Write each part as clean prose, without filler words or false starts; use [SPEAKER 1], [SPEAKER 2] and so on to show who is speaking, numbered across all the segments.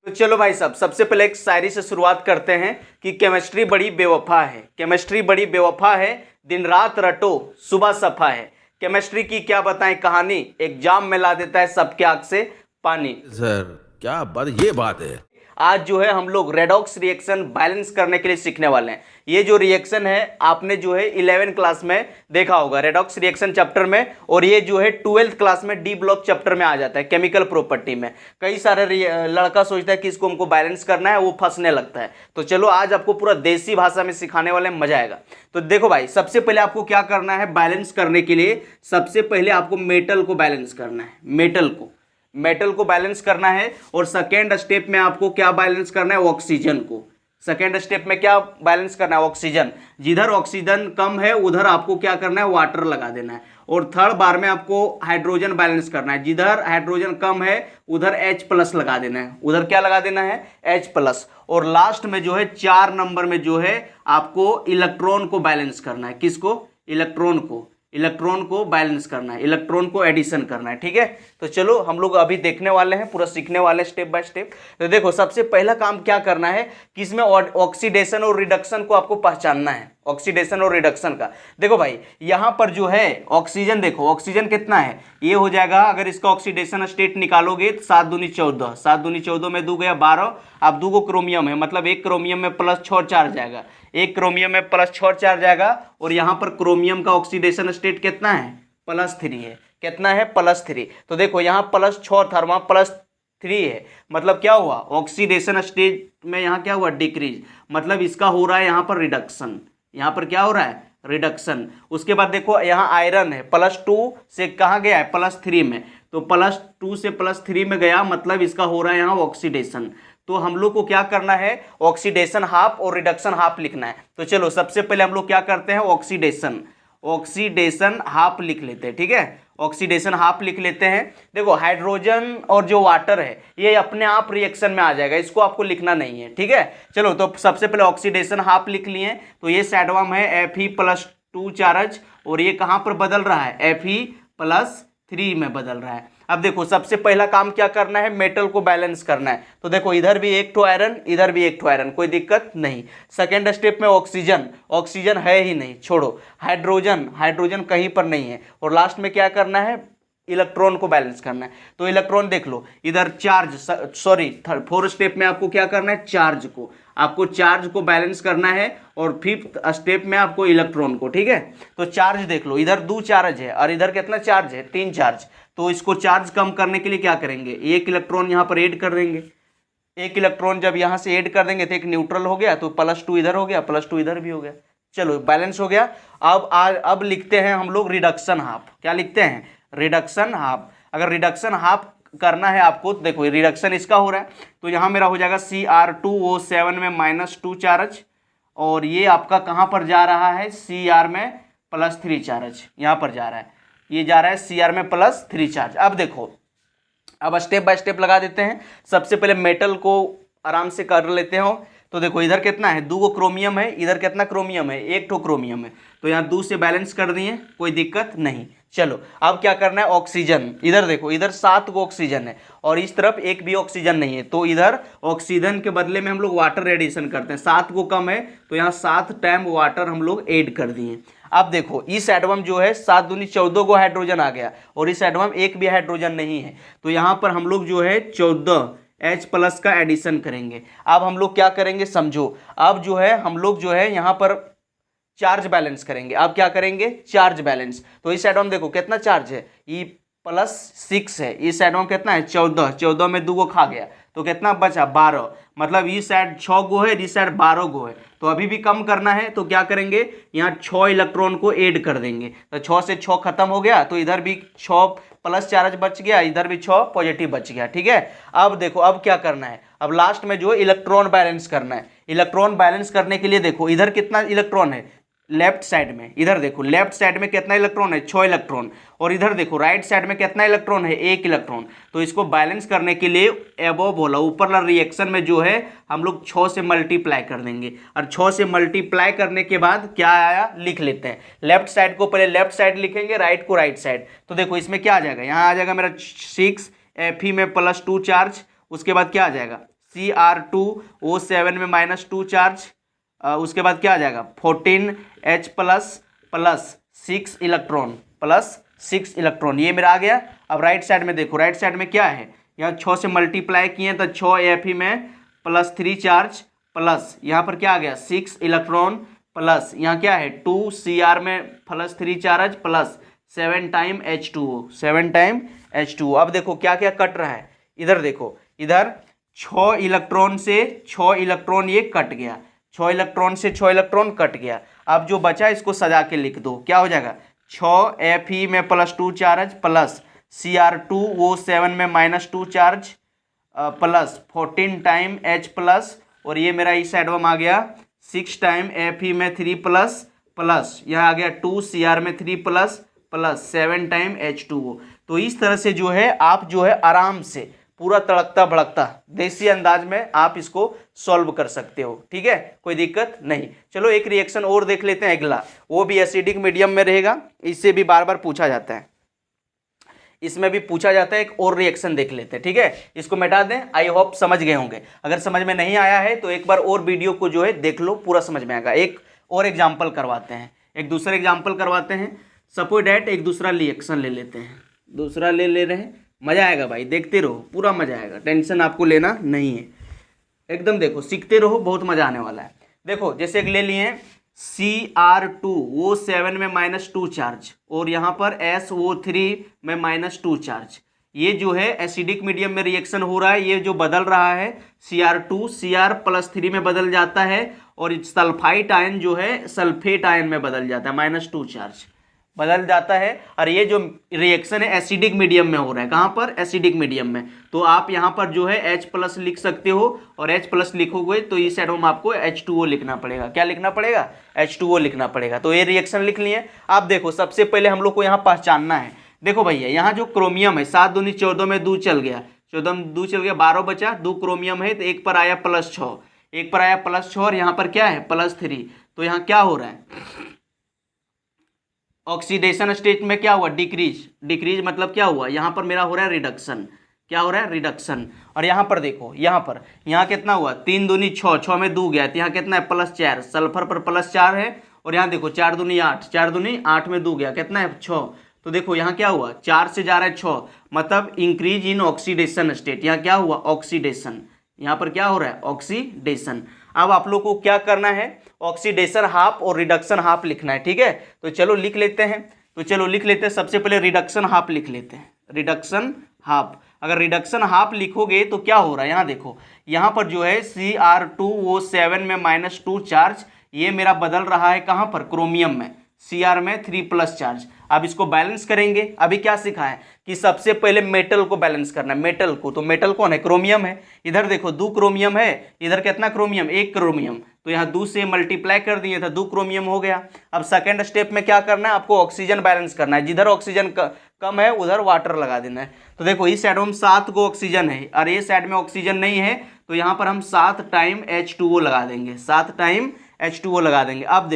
[SPEAKER 1] तो चलो भाई साहब, सबसे पहले एक शायरी से शुरुआत करते हैं कि केमिस्ट्री बड़ी बेवफा है, केमिस्ट्री बड़ी बेवफा है, दिन रात रटो सुबह सफा है। केमिस्ट्री की क्या बताएं कहानी, एग्जाम में ला देता है सबके आंख से पानी।
[SPEAKER 2] सर क्या बात, ये बात है।
[SPEAKER 1] आज जो है हम लोग रेडॉक्स रिएक्शन बैलेंस करने के लिए सीखने वाले हैं। ये जो रिएक्शन है आपने जो है 11 क्लास में देखा होगा रेडॉक्स रिएक्शन चैप्टर में, और ये जो है 12th क्लास में डी ब्लॉक चैप्टर में आ जाता है केमिकल प्रॉपर्टी में। कई सारे लड़का सोचता है कि इसको हमको बैलेंस करना है, वो फंसने लगता है। तो चलो आज आपको पूरा देसी भाषा में सिखाने वाले हैं, मजा आएगा। तो देखो भाई, सबसे पहले आपको क्या करना है बैलेंस करने के लिए, सबसे पहले आपको मेटल को बैलेंस करना है, मेटल को बैलेंस करना है। और सेकेंड स्टेप में आपको क्या बैलेंस करना है, ऑक्सीजन को। सेकेंड स्टेप में क्या बैलेंस करना है, ऑक्सीजन। जिधर ऑक्सीजन कम है उधर आपको क्या करना है, वाटर लगा देना है। और थर्ड बार में आपको हाइड्रोजन बैलेंस करना है, जिधर हाइड्रोजन कम है उधर H+ लगा देना है, उधर क्या लगा देना है, H+। और लास्ट में जो है 4 नंबर में जो है आपको इलेक्ट्रॉन को बैलेंस करना है। किसको, इलेक्ट्रॉन को बैलेंस करना है, इलेक्ट्रॉन को एडिशन करना है। ठीक है, तो चलो हम लोग अभी देखने वाले हैं, पूरा सीखने वाले हैं स्टेप बाय स्टेप। तो देखो सबसे पहला काम क्या करना है कि इसमें ऑक्सीडेशन और रिडक्शन को आपको पहचानना है, ऑक्सीडेशन और रिडक्शन का। देखो भाई यहां पर जो है ऑक्सीजन, देखो ऑक्सीजन कितना है, ये हो जाएगा, अगर इसका ऑक्सीडेशन स्टेट निकालोगे तो 7 दूनी 14, 7 दूनी 14 में 2 गया 12। अब 2 क्रोमियम है, मतलब एक क्रोमियम में +6 चार्ज जाएगा, एक क्रोमियम में +6 चार्ज जाएगा। और यहाँ पर क्रोमियम का ऑक्सीडेशन स्टेट कितना है, +3 है। कितना है, +3। तो देखो यहाँ +6 था, वहाँ +3 है, मतलब क्या हुआ, ऑक्सीडेशन स्टेट में यहाँ क्या हुआ, डिक्रीज, मतलब इसका हो रहा है यहाँ पर रिडक्शन। यहाँ पर क्या हो रहा है, रिडक्शन। उसके बाद देखो यहाँ आयरन है, +2 से कहाँ गया है, +3 में, तो +2 से +3 में गया, मतलब इसका हो रहा है यहाँ ऑक्सीडेशन। तो हम लोग को क्या करना है, ऑक्सीडेशन हाफ और रिडक्शन हाफ लिखना है। तो चलो सबसे पहले हम लोग क्या करते हैं, ऑक्सीडेशन हाफ लिख लेते हैं। ठीक है, ऑक्सीडेशन हाफ लिख लेते हैं। देखो हाइड्रोजन और जो वाटर है ये अपने आप रिएक्शन में आ जाएगा, इसको आपको लिखना नहीं है। ठीक है, चलो तो सबसे पहले ऑक्सीडेशन हाफ लिख लिए। तो ये सैडवम है Fe+2 चार्ज, और ये कहाँ पर बदल रहा है, Fe+3 में बदल रहा है। अब देखो सबसे पहला काम क्या करना है, मेटल को बैलेंस करना है। तो देखो इधर भी एक ठो आयरन, इधर भी एक ठो आयरन, कोई दिक्कत नहीं। सेकेंड स्टेप में ऑक्सीजन है ही नहीं, छोड़ो। हाइड्रोजन कहीं पर नहीं है। और लास्ट में क्या करना है, इलेक्ट्रॉन को बैलेंस करना है। तो इलेक्ट्रॉन देख लो इधर फोर्थ स्टेप में आपको क्या करना है, चार्ज को बैलेंस करना है। और फिफ्थ स्टेप में आपको इलेक्ट्रॉन को। ठीक है, तो चार्ज देख लो, इधर 2 चार्ज है और इधर कितना चार्ज है, 3 चार्ज। तो इसको चार्ज कम करने के लिए क्या करेंगे, एक इलेक्ट्रॉन यहाँ पर ऐड कर देंगे। एक इलेक्ट्रॉन जब यहाँ से ऐड कर देंगे तो एक न्यूट्रल हो गया, तो +2 इधर हो गया, +2 इधर भी हो गया। चलो बैलेंस हो गया। अब लिखते हैं हम लोग रिडक्शन हाफ। क्या लिखते हैं, रिडक्शन हाफ। अगर रिडक्शन हाफ करना है आपको, तो देखो रिडक्शन इसका हो रहा है, तो यहाँ मेरा हो जाएगा Cr2O7 में -2 चार्ज, और ये आपका कहाँ पर जा रहा है, Cr में +3 चार्ज, यहाँ पर जा रहा है, ये जा रहा है Cr में +3 चार्ज। अब देखो, अब स्टेप बाय स्टेप लगा देते हैं। सबसे पहले मेटल को आराम से कर लेते हो। तो देखो इधर कितना है, 2 क्रोमियम है, इधर कितना क्रोमियम है, 1 ठो क्रोमियम है, तो यहाँ 2 से बैलेंस कर दिए, कोई दिक्कत नहीं। चलो अब क्या करना है, ऑक्सीजन। इधर देखो, इधर 7 को ऑक्सीजन है और इस तरफ एक भी ऑक्सीजन नहीं है, तो इधर ऑक्सीजन के बदले में हम लोग वाटर एडिशन करते हैं। 7 को कम है तो यहाँ 7 टाइम वाटर हम लोग ऐड कर दिए। अब देखो इस एटम जो है 7 दूनी 14 को हाइड्रोजन आ गया, और इस एटम एक भी हाइड्रोजन नहीं है, तो यहाँ पर हम लोग जो है 14 H+ का एडिशन करेंगे। अब हम लोग क्या करेंगे, समझो। अब जो है हम लोग जो है यहाँ पर चार्ज बैलेंस करेंगे। अब क्या करेंगे, चार्ज बैलेंस। तो इस एटम देखो कितना चार्ज है, E+6 है, इस एटम कितना है, 14 में 2 को खा गया, तो कितना बचा, 12, मतलब इस साइड 6 गो है, इस साइड 12 गो है, तो अभी भी कम करना है। तो क्या करेंगे, यहाँ 6 इलेक्ट्रॉन को ऐड कर देंगे, तो 6 से 6 खत्म हो गया, तो इधर भी 6 प्लस चार्ज बच गया, इधर भी 6 पॉजिटिव बच गया। ठीक है, अब देखो अब क्या करना है, अब लास्ट में जो इलेक्ट्रॉन बैलेंस करना है। इलेक्ट्रॉन बैलेंस करने के लिए देखो इधर कितना इलेक्ट्रॉन है, लेफ्ट साइड में, इधर देखो लेफ्ट साइड में कितना इलेक्ट्रॉन है, 6 इलेक्ट्रॉन, और इधर देखो राइट साइड में कितना इलेक्ट्रॉन है, 1 इलेक्ट्रॉन। तो इसको बैलेंस करने के लिए एबव बोला, ऊपर वाला रिएक्शन में जो है हम लोग 6 से मल्टीप्लाई कर देंगे, और 6 से मल्टीप्लाई करने के बाद क्या आया लिख लेते हैं। लेफ्ट साइड को पहले लेफ्ट साइड लिखेंगे, राइट को राइट साइड। तो देखो इसमें क्या आ जाएगा, यहाँ आ जाएगा मेरा 6 Fe में +2 चार्ज, उसके बाद क्या आ जाएगा Cr2O7 में -2 चार्ज, उसके बाद क्या आ जाएगा 14H plus 6 electron plus 6 electron, ये मेरा आ गया। अब राइट साइड में देखो, राइट साइड में क्या है, यहाँ 6 से मल्टीप्लाई किए तो 6 Fe में +3 चार्ज प्लस यहाँ पर क्या आ गया 6 इलेक्ट्रॉन प्लस यहाँ क्या है 2 Cr में +3 charge plus 7 time H2O, 7 time H2O। अब देखो क्या क्या कट रहा है, इधर देखो, इधर 6 इलेक्ट्रॉन से 6 इलेक्ट्रॉन ये कट गया, 6 इलेक्ट्रॉन से 6 इलेक्ट्रॉन कट गया। अब जो बचा इसको सजा के लिख दो, क्या हो जाएगा 6 Fe में +2 चार्ज प्लस Cr2O7 में -2 charge plus 14 time H plus, और ये मेरा इस साइड में आ गया 6 टाइम Fe में 3 प्लस यहाँ आ गया 2 Cr में 3 प्लस 7 टाइम H2O। तो इस तरह से जो है आप जो है आराम से पूरा तड़कता भड़कता देसी अंदाज में आप इसको सॉल्व कर सकते हो, ठीक है, कोई दिक्कत नहीं। चलो एक रिएक्शन और देख लेते हैं अगला, वो भी एसिडिक मीडियम में रहेगा, इससे भी बार बार पूछा जाता है, इसमें भी पूछा जाता है। एक और रिएक्शन देख लेते हैं, ठीक है, इसको मिटा दें। आई होप समझ गए होंगे, अगर समझ में नहीं आया है तो एक बार और वीडियो को जो है देख लो, पूरा समझ में आएगा। एक और एग्जाम्पल करवाते हैं, एक दूसरा एग्जाम्पल करवाते हैं। सपोज डैट एक दूसरा रिएक्शन ले लेते हैं, दूसरा ले रहे हैं, मजा आएगा भाई, देखते रहो, पूरा मजा आएगा, टेंशन आपको लेना नहीं है, एकदम देखो सीखते रहो, बहुत मजा आने वाला है। देखो जैसे एक ले लिए Cr2O7 में -2 चार्ज और यहाँ पर SO3 में -2 चार्ज, ये जो है एसिडिक मीडियम में रिएक्शन हो रहा है, ये जो बदल रहा है Cr2 Cr+3 में बदल जाता है, और सल्फाइड आयन जो है सल्फेट आयन में बदल जाता है, -2 चार्ज बदल जाता है। और ये जो रिएक्शन है एसिडिक मीडियम में हो रहा है, कहाँ पर एसिडिक मीडियम में, तो आप यहाँ पर जो है H+ लिख सकते हो, और H+ लिखोगे तो इस साइड में आपको H2O लिखना पड़ेगा। क्या लिखना पड़ेगा H2O लिखना पड़ेगा। तो ये रिएक्शन लिख लिए। आप देखो सबसे पहले हम लोग को यहाँ पहचानना है, देखो भैया यहाँ जो क्रोमियम है 7 दूनी 14 में 2 चल गया, 14 में 2 चल गया, 12 बचा, 2 क्रोमियम है तो एक पर आया +6, एक पर आया +6 और यहाँ पर क्या है +3। तो यहाँ क्या हो रहा है ऑक्सीडेशन स्टेट में क्या हुआ डिक्रीज मतलब क्या हुआ, यहाँ पर मेरा हो रहा है रिडक्शन, क्या हो रहा है रिडक्शन। और यहाँ पर देखो, यहाँ कितना हुआ 3 दूनी 6, 6 में 2 गया तो यहाँ कितना है +4, सल्फर पर +4 है, और यहाँ देखो 4 दूनी 8, 4 दूनी 8 में 2 गया, कितना है 6। तो देखो यहाँ क्या हुआ 4 से जा रहा है 6, मतलब इंक्रीज इन ऑक्सीडेशन स्टेट, यहाँ क्या हुआ ऑक्सीडेशन, यहाँ पर क्या हो रहा है ऑक्सीडेशन। अब आप लोग को क्या करना है ऑक्सीडेशन हाफ और रिडक्शन हाफ लिखना है, ठीक है। तो चलो लिख लेते हैं, सबसे पहले रिडक्शन हाफ लिख लेते हैं, रिडक्शन हाफ। अगर रिडक्शन हाफ लिखोगे तो क्या हो रहा है, यहाँ देखो, यहाँ पर जो है Cr2O7 में -2 चार्ज, ये मेरा बदल रहा है कहाँ पर क्रोमियम में, Cr में 3+ चार्ज। अब इसको बैलेंस करेंगे। अभी क्या सीखा है कि सबसे पहले मेटल को बैलेंस करना है, मेटल को, तो मेटल कौन है क्रोमियम है, इधर देखो 2 क्रोमियम है, इधर कितना क्रोमियम 1 क्रोमियम, तो यहाँ 2 से मल्टीप्लाई कर दिए था 2 क्रोमियम हो गया। अब सेकेंड स्टेप में क्या करना है आपको ऑक्सीजन बैलेंस करना है, जिधर ऑक्सीजन कम है उधर वाटर लगा देना है। तो देखो इस साइड में 7 को ऑक्सीजन है और ये साइड में ऑक्सीजन नहीं है, तो यहाँ पर हम 7 टाइम H2O लगा देंगे, 7 टाइम H2O लगा देंगे। अब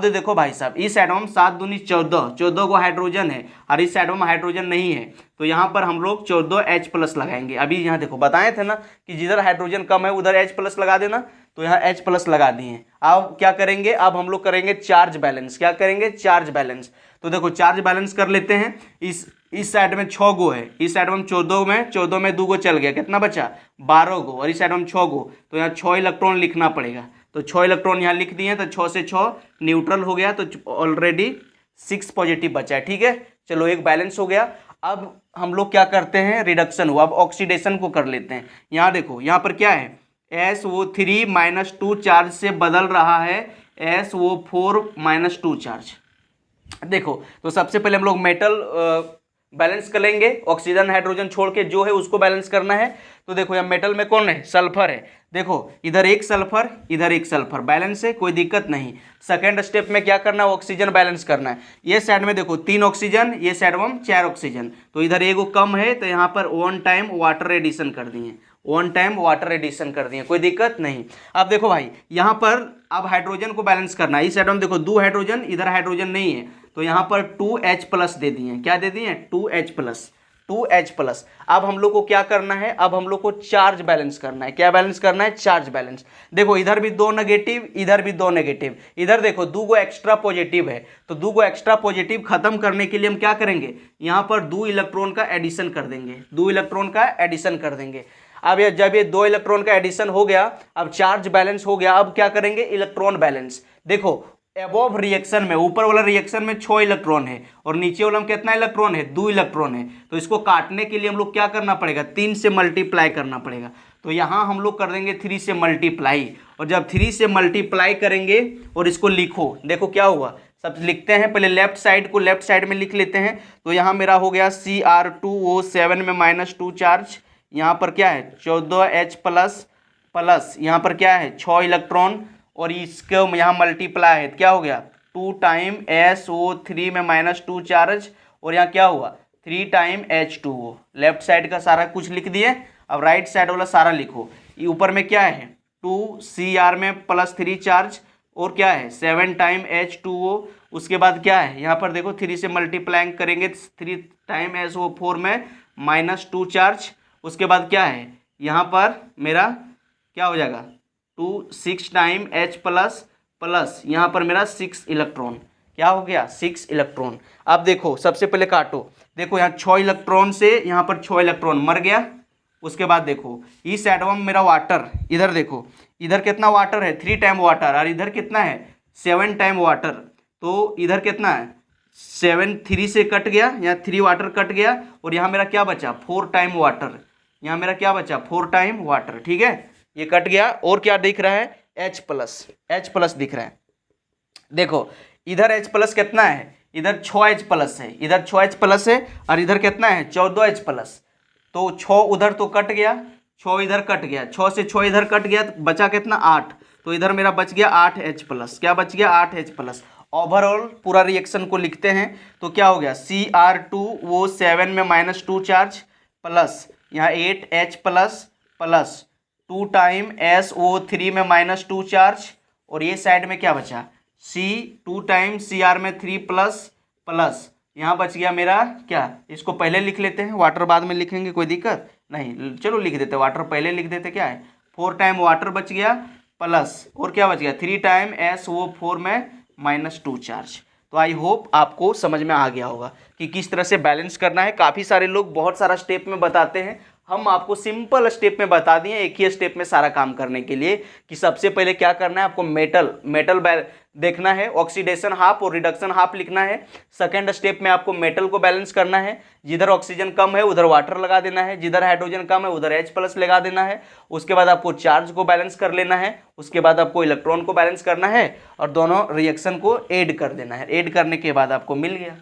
[SPEAKER 1] देखो भाई साहब, इस साइड में हम 7 दूनी 14 को हाइड्रोजन है और इस साइड में हाइड्रोजन नहीं है, तो यहाँ पर हम लोग 14H+ लगाएंगे। अभी यहाँ देखो बताए थे ना कि जिधर हाइड्रोजन कम है उधर H+ लगा देना, तो यहाँ H+ लगा दिए। अब क्या करेंगे, अब हम लोग करेंगे चार्ज बैलेंस। क्या करेंगे चार्ज बैलेंस। तो देखो चार्ज बैलेंस कर लेते हैं। इस साइड में 6 गो है, इस साइड में हम 14 में 2 गो चल गया, कितना बचा 12 गो, और इस साइड में 6 गो, तो यहाँ 6 इलेक्ट्रॉन लिखना पड़ेगा। तो 6 इलेक्ट्रॉन यहाँ लिख दिए, तो 6 से 6 न्यूट्रल हो गया, तो ऑलरेडी 6 पॉजिटिव बचा है, ठीक है। चलो एक बैलेंस हो गया। अब हम लोग क्या करते हैं रिडक्शन हुआ, अब ऑक्सीडेशन को कर लेते हैं। यहाँ देखो यहाँ पर क्या है SO3 -2 चार्ज से बदल रहा है SO4 -2 चार्ज। देखो तो सबसे पहले हम लोग मेटल बैलेंस कर लेंगे, ऑक्सीजन हाइड्रोजन छोड़ के जो है उसको बैलेंस करना है। तो देखो यहाँ मेटल में कौन है सल्फर है, देखो इधर एक सल्फर इधर एक सल्फर, बैलेंस है कोई दिक्कत नहीं। सेकेंड स्टेप में क्या करना है ऑक्सीजन बैलेंस करना है। ये साइड में देखो 3 ऑक्सीजन, ये साइड में 4 ऑक्सीजन, तो इधर एगो कम है, तो यहाँ पर 1 टाइम वाटर एडिशन कर दिए, 1 टाइम वाटर एडिशन कर दिए, कोई दिक्कत नहीं। अब देखो भाई यहाँ पर अब हाइड्रोजन को बैलेंस करना है। इस साइड में देखो 2 हाइड्रोजन, इधर हाइड्रोजन नहीं है, तो यहाँ पर 2H+ दे दिए। क्या दे दिए 2H+, 2H+। अब हम लोग को क्या करना है, अब हम लोग को चार्ज बैलेंस करना है। क्या बैलेंस करना है? Charge balance. देखो इधर भी 2 नेगेटिव, इधर भी 2 नेगेटिव, इधर देखो 2 गो एक्स्ट्रा पॉजिटिव है, तो 2 गो एक्स्ट्रा पॉजिटिव खत्म करने के लिए हम क्या करेंगे, यहाँ पर 2 इलेक्ट्रॉन का एडिशन कर देंगे, 2 इलेक्ट्रॉन का एडिशन कर देंगे। अब ये जब ये 2 इलेक्ट्रॉन का एडिशन हो गया, अब चार्ज बैलेंस हो गया, अब क्या करेंगे, इलेक्ट्रॉन बैलेंस। देखो एबोव रिएक्शन में, ऊपर वाला रिएक्शन में 6 इलेक्ट्रॉन है और नीचे वाला में कितना इलेक्ट्रॉन है, 2 इलेक्ट्रॉन है, तो इसको काटने के लिए हम लोग क्या करना पड़ेगा, 3 से मल्टीप्लाई करना पड़ेगा। तो यहाँ हम लोग कर देंगे 3 से मल्टीप्लाई, और जब 3 से मल्टीप्लाई करेंगे और इसको लिखो, देखो क्या हुआ, सब लिखते हैं पहले लेफ्ट साइड को, लेफ्ट साइड में लिख लेते हैं। तो यहाँ मेरा हो गया Cr2O7 में -2 चार्ज, यहाँ पर क्या है 14H+, प्लस यहाँ पर क्या है 6 इलेक्ट्रॉन, और इसको यहाँ मल्टीप्लाई है, क्या हो गया 2 टाइम SO3 में -2 चार्ज, और यहाँ क्या हुआ 3 टाइम H2O। लेफ्ट साइड का सारा कुछ लिख दिए, अब राइट साइड वाला सारा लिखो। ये ऊपर में क्या है 2Cr में +3 चार्ज, और क्या है 7 टाइम H2O। उसके बाद क्या है यहाँ पर देखो 3 से मल्टीप्लाई करेंगे, 3 टाइम SO4 में -2 चार्ज। उसके बाद क्या है यहाँ पर मेरा क्या हो जाएगा 6 टाइम H+, प्लस यहाँ पर मेरा 6 इलेक्ट्रॉन, क्या हो गया 6 इलेक्ट्रॉन। अब देखो सबसे पहले काटो, देखो यहाँ 6 इलेक्ट्रॉन से यहाँ पर 6 इलेक्ट्रॉन मर गया। उसके बाद देखो इस साइड में मेरा वाटर, इधर देखो इधर कितना वाटर है 3 टाइम वाटर, और इधर कितना है 7 टाइम वाटर, तो इधर कितना है 7, 3 से कट गया, यहाँ 3 वाटर कट गया, और यहाँ मेरा क्या बचा 4 टाइम वाटर, यहाँ मेरा क्या बचा 4 टाइम वाटर, ठीक है ये कट गया। और क्या दिख रहा है H+ दिख रहा है। देखो इधर H+ कितना है, इधर 6H+ है, इधर 6H+ है, और इधर कितना है 14H+, तो 6 उधर तो कट गया, 6 इधर कट गया, 6 से 6 इधर कट गया, तो बचा कितना 8, तो इधर मेरा बच गया 8H+। क्या बच गया 8H+। ओवरऑल पूरा रिएक्शन को लिखते हैं, तो क्या हो गया Cr2O7 में -2 चार्ज, प्लस यहाँ 8H+, प्लस 2 टाइम SO3 में -2 चार्ज, और ये साइड में क्या बचा 2 टाइम Cr में 3 प्लस यहाँ बच गया मेरा क्या, इसको पहले लिख लेते हैं, वाटर बाद में लिखेंगे कोई दिक्कत नहीं, चलो लिख देते वाटर पहले लिख देते, क्या है 4 टाइम वाटर बच गया, प्लस और क्या बच गया 3 टाइम SO4 में -2 चार्ज। तो आई होप आपको समझ में आ गया होगा कि किस तरह से बैलेंस करना है। काफ़ी सारे लोग बहुत सारा स्टेप में बताते हैं, हम आपको सिंपल स्टेप में बता दिए, एक ही स्टेप में सारा काम करने के लिए, कि सबसे पहले क्या करना है आपको मेटल देखना है, ऑक्सीडेशन हाफ और रिडक्शन हाफ लिखना है। सेकंड स्टेप में आपको मेटल को बैलेंस करना है, जिधर ऑक्सीजन कम है उधर वाटर लगा देना है, जिधर हाइड्रोजन कम है उधर H+ लगा देना है। उसके बाद आपको चार्ज को बैलेंस कर लेना है, उसके बाद आपको इलेक्ट्रॉन को बैलेंस करना है, और दोनों रिएक्शन को ऐड कर देना है। ऐड करने के बाद आपको मिल गया।